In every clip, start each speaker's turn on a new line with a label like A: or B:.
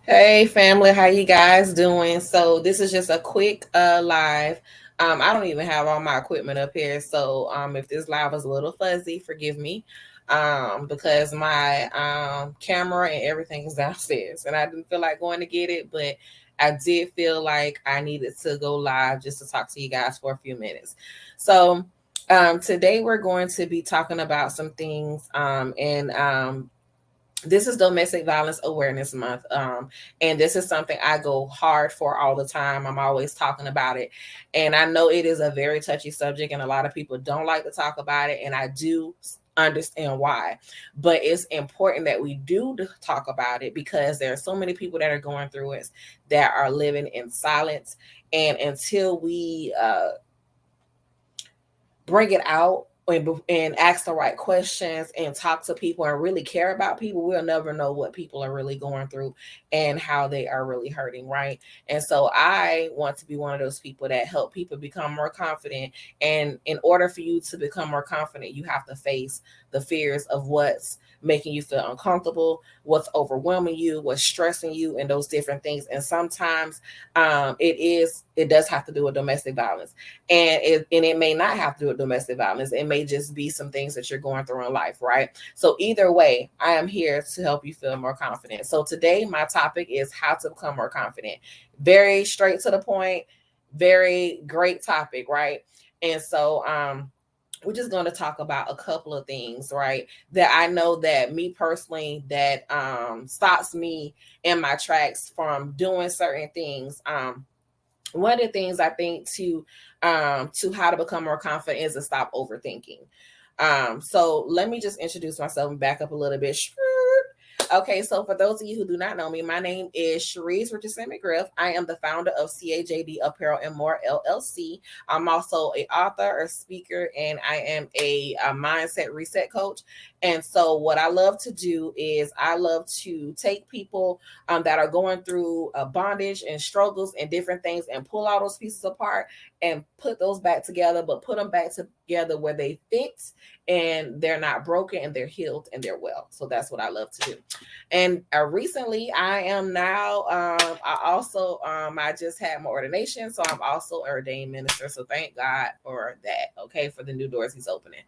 A: Hey family, how you guys doing? So this is just a quick live. I don't even have all my equipment up here, so if this live is a little fuzzy, forgive me. Because my camera and everything is downstairs, and I didn't feel like going to get it, but I did feel like I needed to go live just to talk to you guys for a few minutes. So today we're going to be talking about some things, and this is Domestic Violence Awareness Month. And this is something I go hard for all the time. I'm always talking about it. And I know it is a very touchy subject, and a lot of people don't like to talk about it. And I do understand why. But it's important that we do talk about it because there are so many people that are going through it that are living in silence. And until we bring it out and ask the right questions and talk to people and really care about people, we'll never know what people are really going through and how they are really hurting, right? And so I want to be one of those people that help people become more confident. And in order for you to become more confident, you have to face the fears of what's making you feel uncomfortable, what's overwhelming you, what's stressing you, and those different things. And sometimes it does have to do with domestic violence, and it may not have to do with domestic violence. It may just be some things that you're going through in life, right? So either way, I am here to help you feel more confident. So today my topic is how to become more confident. Very straight to the point, very great topic, right? And so we're just going to talk about a couple of things, right, that I know that me personally that stops me in my tracks from doing certain things. One of the things I think to how to become more confident is to stop overthinking. So let me just introduce myself and back up a little bit. Okay, so for those of you who do not know me, my name is Cherise Richardson McGriff. I am the founder of CAJD Apparel and More LLC. I'm also an author, a speaker, and I am a mindset reset coach. And so, what I love to do is I love to take people that are going through bondage and struggles and different things and pull all those pieces apart and put those back together, but put them back together where they fit and they're not broken and they're healed and they're well. So that's what I love to do. And recently, I am now. I just had my ordination, so I'm also an ordained minister. So thank God for that. Okay, for the new doors He's opening.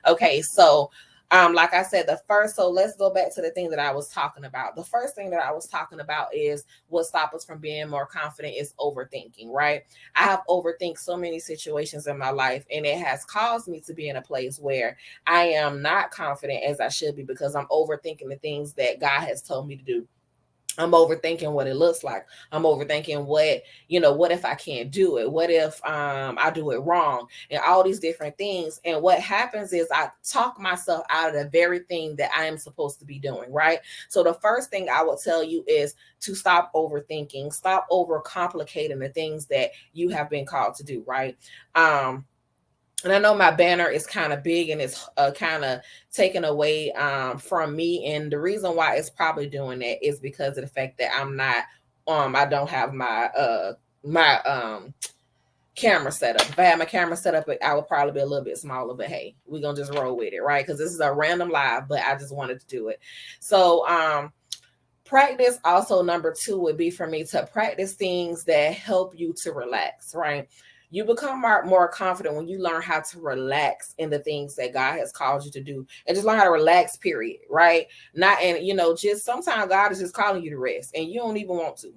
A: Okay, so like I said, so let's go back to the thing that I was talking about. The first thing that I was talking about is what stops us from being more confident is overthinking, right? I have overthink so many situations in my life, and it has caused me to be in a place where I am not confident as I should be because I'm overthinking the things that God has told me to do. I'm overthinking what it looks like. I'm overthinking what if I can't do it? What if I do it wrong? And all these different things. And what happens is I talk myself out of the very thing that I am supposed to be doing, right? So the first thing I will tell you is to stop overthinking, stop overcomplicating the things that you have been called to do, right? And I know my banner is kind of big and it's kind of taken away from me. And the reason why it's probably doing that is because of the fact that I don't have my camera set up. If I had my camera set up, I would probably be a little bit smaller, but hey, we're going to just roll with it, right? Because this is a random live, but I just wanted to do it. So, practice also number two would be for me to practice things that help you to relax, right? You become more confident when you learn how to relax in the things that God has called you to do, and just learn how to relax, period, right? Not, and just sometimes God is just calling you to rest and you don't even want to,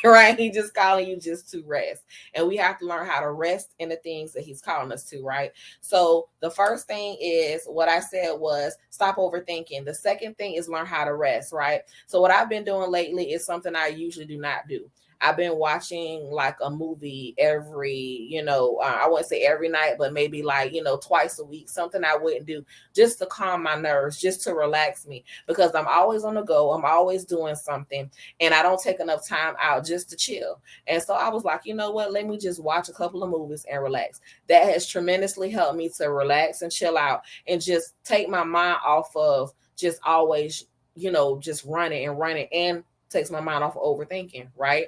A: right? He's just calling you just to rest. And we have to learn how to rest in the things that He's calling us to, right? So the first thing is what I said was stop overthinking. The second thing is learn how to rest, right? So what I've been doing lately is something I usually do not do. I've been watching like a movie every, I wouldn't say every night, but maybe like, twice a week, something I wouldn't do just to calm my nerves, just to relax me, because I'm always on the go. I'm always doing something and I don't take enough time out just to chill. And so I was like, you know what? Let me just watch a couple of movies and relax. That has tremendously helped me to relax and chill out and just take my mind off of just always, just running and takes my mind off of overthinking, right?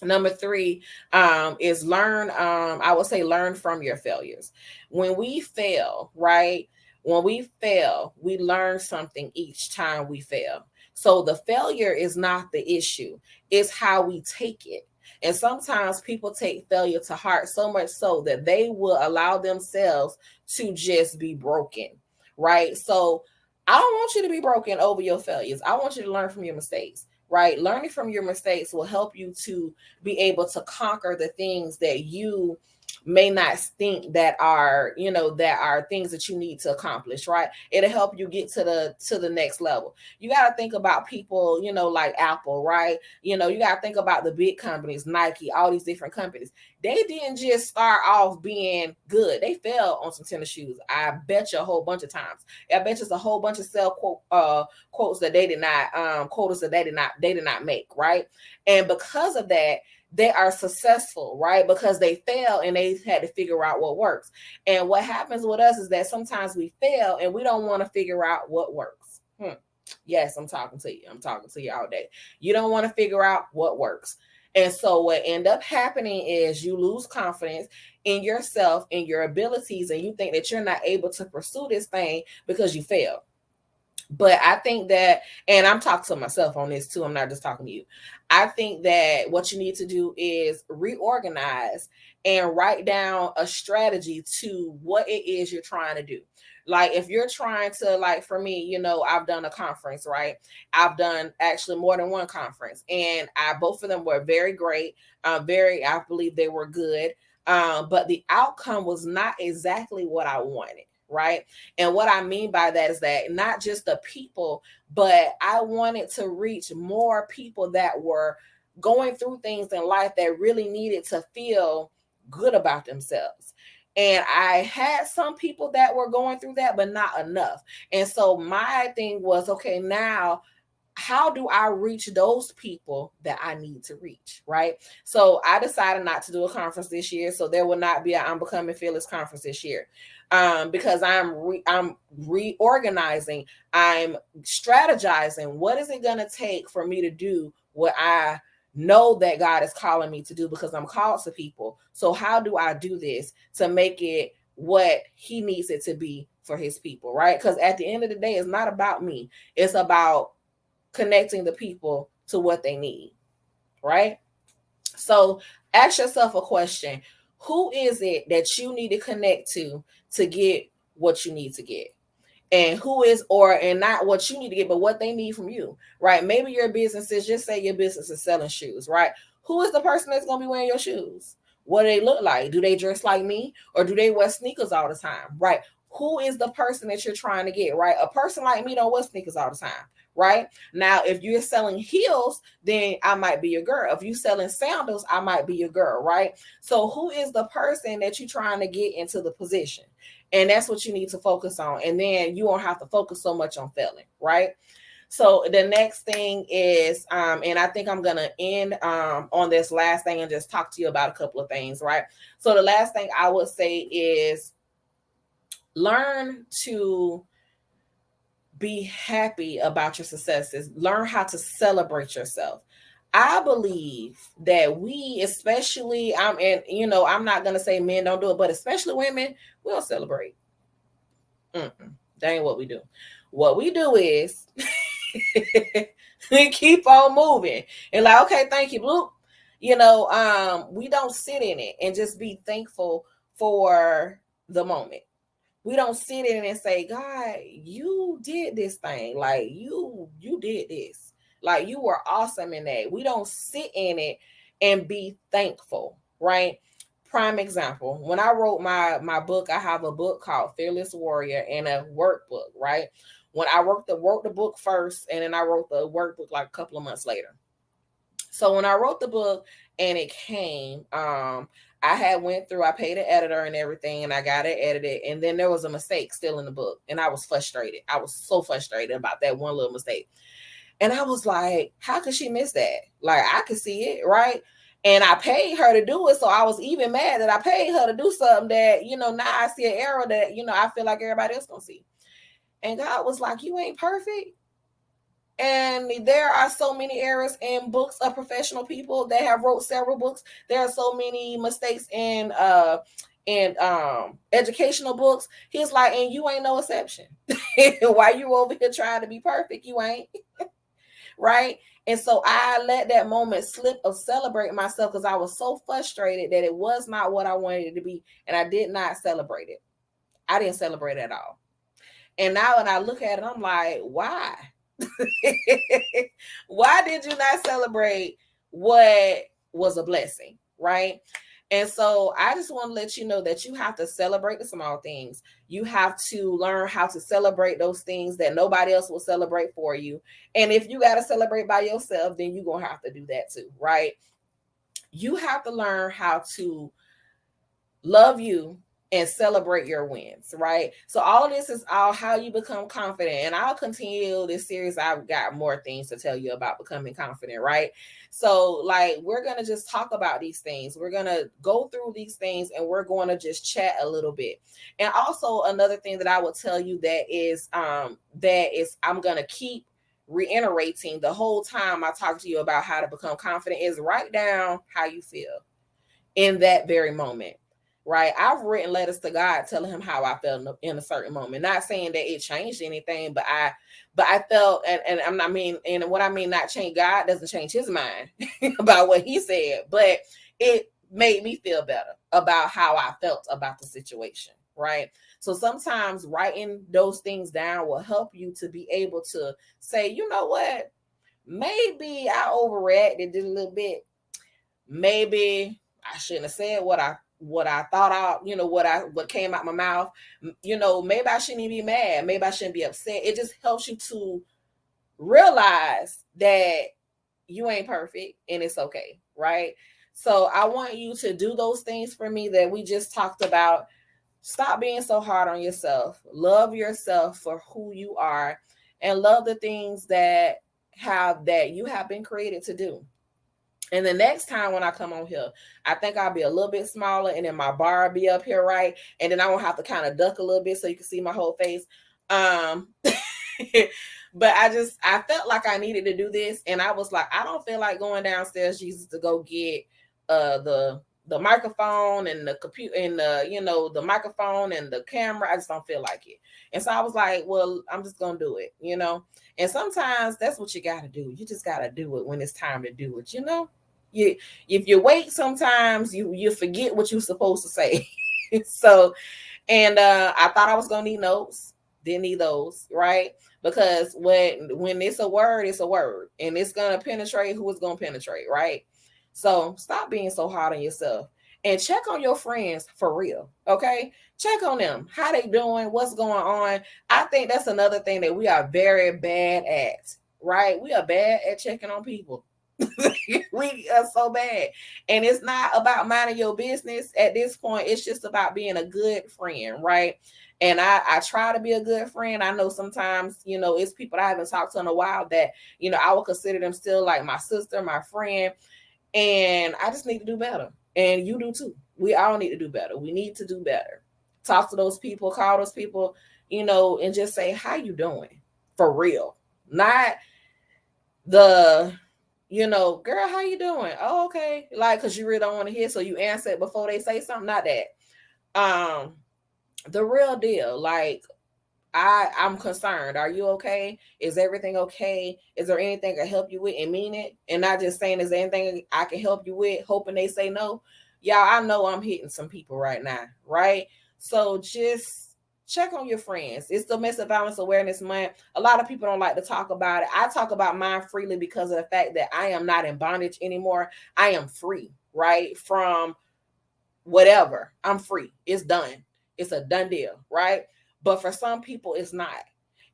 A: Number three is learn. I would say learn from your failures. When we fail, right? When we fail, we learn something each time we fail. So the failure is not the issue, it's how we take it. And sometimes people take failure to heart so much so that they will allow themselves to just be broken, right? So I don't want you to be broken over your failures. I want you to learn from your mistakes, right? Learning from your mistakes will help you to be able to conquer the things that you may not think that are, that are things that you need to accomplish, right? It'll help you get to the next level. You got to think about people, like Apple, right? You got to think about the big companies, Nike, all these different companies. They didn't just start off being good. They fell on some tennis shoes. I bet you a whole bunch of times. I bet you it's a whole bunch of quotes that they did not quotas that they did not make, right? And because of that, they are successful, right? Because they fail and they had to figure out what works. And what happens with us is that sometimes we fail and we don't want to figure out what works. Yes, I'm talking to you. I'm talking to you all day. You don't want to figure out what works. And so what end up happening is you lose confidence in yourself, in your abilities, and you think that you're not able to pursue this thing because you failed. But I think that, and I'm talking to myself on this too, I'm not just talking to you. I think that what you need to do is reorganize and write down a strategy to what it is you're trying to do. Like if you're trying to, like for me, I've done a conference, right? I've done actually more than one conference, and both of them were very great. I believe they were good. But the outcome was not exactly what I wanted. Right. And what I mean by that is that not just the people, but I wanted to reach more people that were going through things in life that really needed to feel good about themselves. And I had some people that were going through that, but not enough. And so my thing was, okay, now how do I reach those people that I need to reach, right? So I decided not to do a conference this year. So there will not be an I'm Becoming Fearless conference this year, because I'm reorganizing, I'm strategizing. What is it going to take for me to do what I know that God is calling me to do, because I'm called to people. So how do I do this to make it what He needs it to be for His people, right? Because at the end of the day, it's not about me. It's about connecting the people to what they need, right? So ask yourself a question. Who is it that you need to connect to get what you need to get? And and not what you need to get, but what they need from you, right? Maybe your business is, just say your business is selling shoes, right? Who is the person that's going to be wearing your shoes? What do they look like? Do they dress like me, or do they wear sneakers all the time, right? Who is the person that you're trying to get, right? A person like me don't wear sneakers all the time, right? Now, if you're selling heels, then I might be your girl. If you're selling sandals, I might be your girl, right? So who is the person that you're trying to get into the position? And that's what you need to focus on. And then you won't have to focus so much on failing, right? So the next thing is, and I think I'm going to end on this last thing and just talk to you about a couple of things, right? So the last thing I would say is learn to be happy about your successes. Learn how to celebrate yourself. I believe that we, especially, I'm not going to say men don't do it, but especially women, we'll celebrate. That ain't what we do. What we do is we keep on moving and like, okay, thank you, bloop. We don't sit in it and just be thankful for the moment. We don't sit in it and say, God, you did this thing. Like you did this. Like you were awesome in that. We don't sit in it and be thankful, right? Prime example, when I wrote my book, I have a book called Fearless Warrior and a workbook, right? When I wrote the book first, and then I wrote the workbook like a couple of months later. So when I wrote the book and it came, I paid an editor and everything, and I got it edited. And then there was a mistake still in the book. And I was frustrated. I was so frustrated about that one little mistake. And I was like, how could she miss that? Like, I could see it, right? And I paid her to do it. So I was even mad that I paid her to do something that, now I see an error that, I feel like everybody else gonna see. And God was like, you ain't perfect. And there are so many errors in books of professional people that have wrote several books. There are so many mistakes in educational books. He's like, and you ain't no exception. Why you over here trying to be perfect? You ain't. right? And so I let that moment slip of celebrating myself because I was so frustrated that it was not what I wanted it to be. And I did not celebrate it. I didn't celebrate it at all. And now when I look at it, I'm like, why? Why did you not celebrate what was a blessing, right? And so I just want to let you know that you have to celebrate the small things. You have to learn how to celebrate those things that nobody else will celebrate for you. And if you got to celebrate by yourself, then you're going to have to do that too, right? You have to learn how to love you and celebrate your wins, right? So all of this is all how you become confident. And I'll continue this series. I've got more things to tell you about becoming confident, right? So like we're going to just talk about these things. We're going to go through these things and we're going to just chat a little bit. And also another thing that I will tell you that is I'm going to keep reiterating the whole time I talk to you about how to become confident is write down how you feel in that very moment. Right. I've written letters to God telling him how I felt in a certain moment. Not saying that it changed anything, but I felt and I mean, and what I mean not change, God doesn't change his mind about what he said, but it made me feel better about how I felt about the situation. Right. So sometimes writing those things down will help you to be able to say, you know what, maybe I overreacted a little bit. Maybe I shouldn't have said what I thought out, what came out my mouth. Maybe I shouldn't even be mad. Maybe I shouldn't be upset. It just helps you to realize that you ain't perfect and it's okay, right? So I want you to do those things for me that we just talked about. Stop being so hard on yourself. Love yourself for who you are and love the things that you have been created to do. And the next time when I come on here, I think I'll be a little bit smaller and then my bar will be up here, right? And then I won't have to kind of duck a little bit so you can see my whole face. But I felt like I needed to do this. And I was like, I don't feel like going downstairs, Jesus, to go get the microphone and the computer and the microphone and the camera. I just don't feel like it. And so I was like, well, I'm just going to do it, And sometimes that's what you got to do. You just got to do it when it's time to do it, if you wait, sometimes you forget what you're supposed to say. So, and I thought I was gonna need notes, didn't need those, right? Because when it's a word, and it's gonna penetrate who it's gonna penetrate, right? So stop being so hard on yourself and check on your friends for real. Okay, check on them, how they doing, what's going on. I think that's another thing that we are very bad at, right? We are bad at checking on people. We are so bad. And it's not about minding your business at this point. It's just about being a good friend, right? And I try to be a good friend. I know sometimes, it's people that I haven't talked to in a while that, I would consider them still like my sister, my friend. And I just need to do better. And you do too. We all need to do better. We need to do better. Talk to those people, call those people, and just say, how you doing? For real. Not the girl, how you doing? Oh, okay. Like, cause you really don't want to hear, so you answer it before they say something. Not that. The real deal. Like, I'm concerned. Are you okay? Is everything okay? Is there anything I can help you with and mean it? And not just saying, is there anything I can help you with, hoping they say no. Y'all, I know I'm hitting some people right now, right? So just check on your friends. It's Domestic Violence Awareness Month. A lot of people don't like to talk about it. I talk about mine freely because of the fact that I am not in bondage anymore. I am free, right? From whatever. I'm free. It's done. It's a done deal, right? But for some people, it's not.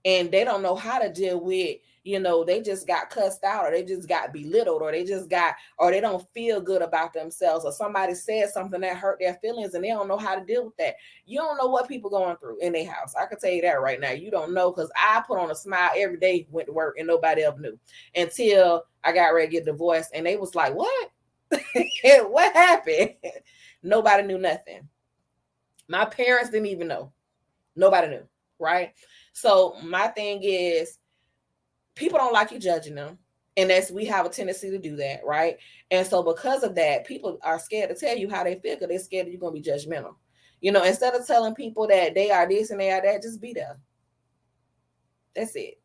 A: And they don't know how to deal with, they just got cussed out, or they just got belittled, or they don't feel good about themselves, or somebody said something that hurt their feelings and they don't know how to deal with that. You don't know what people going through in their house. I can tell you that right now. You don't know, because I put on a smile every day, went to work, and nobody ever knew until I got ready to get divorced. And they was like, what? What happened? Nobody knew nothing. My parents didn't even know. Nobody knew, right? So my thing is, people don't like you judging them. And we have a tendency to do that, right? And so because of that, people are scared to tell you how they feel because they're scared that you're going to be judgmental. Instead of telling people that they are this and they are that, just be there. That's it.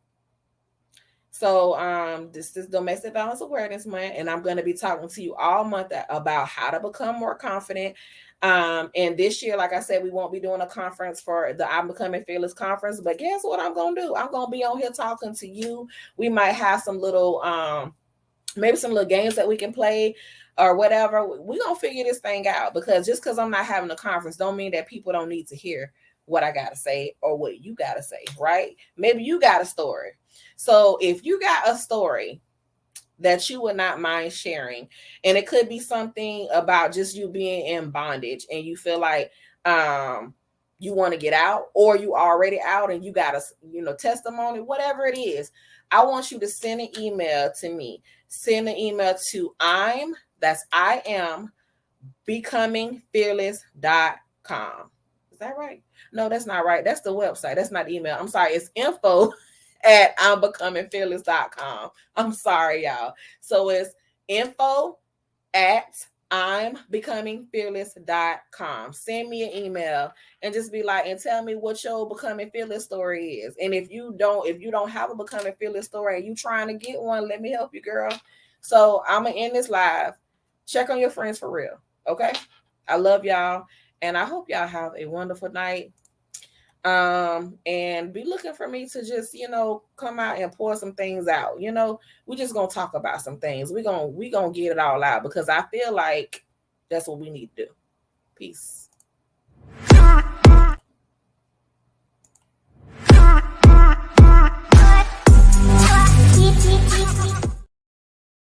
A: So this is Domestic Violence Awareness Month, and I'm going to be talking to you all month about how to become more confident. And this year, like I said, we won't be doing a conference for the I'm Becoming Fearless conference, but guess what I'm going to do? I'm going to be on here talking to you. We might have some little maybe some little games that we can play or whatever. We're going to figure this thing out, because just because I'm not having a conference don't mean that people don't need to hear what I got to say or what you got to say, right? Maybe you got a story. So if you got a story that you would not mind sharing, and it could be something about just you being in bondage and you feel like you want to get out, or you already out and you got a testimony, whatever it is, I want you to send an email to me. Send an email to I am becomingfearless.com. Is that right? No, that's not right. That's the website. That's not email. I'm sorry. It's info at I'mBecomingFearless.com. I'm sorry, y'all. So it's info at I'mBecomingFearless.com. Send me an email and just be like, and tell me what your Becoming Fearless story is. And if you don't have a Becoming Fearless story and you trying to get one, let me help you, girl. So I'm gonna end this live. Check on your friends for real. Okay. I love y'all, and I hope y'all have a wonderful night. And be looking for me to just, come out and pour some things out. We're just gonna talk about some things. We gonna get it all out, because I feel like that's what we need to do. Peace.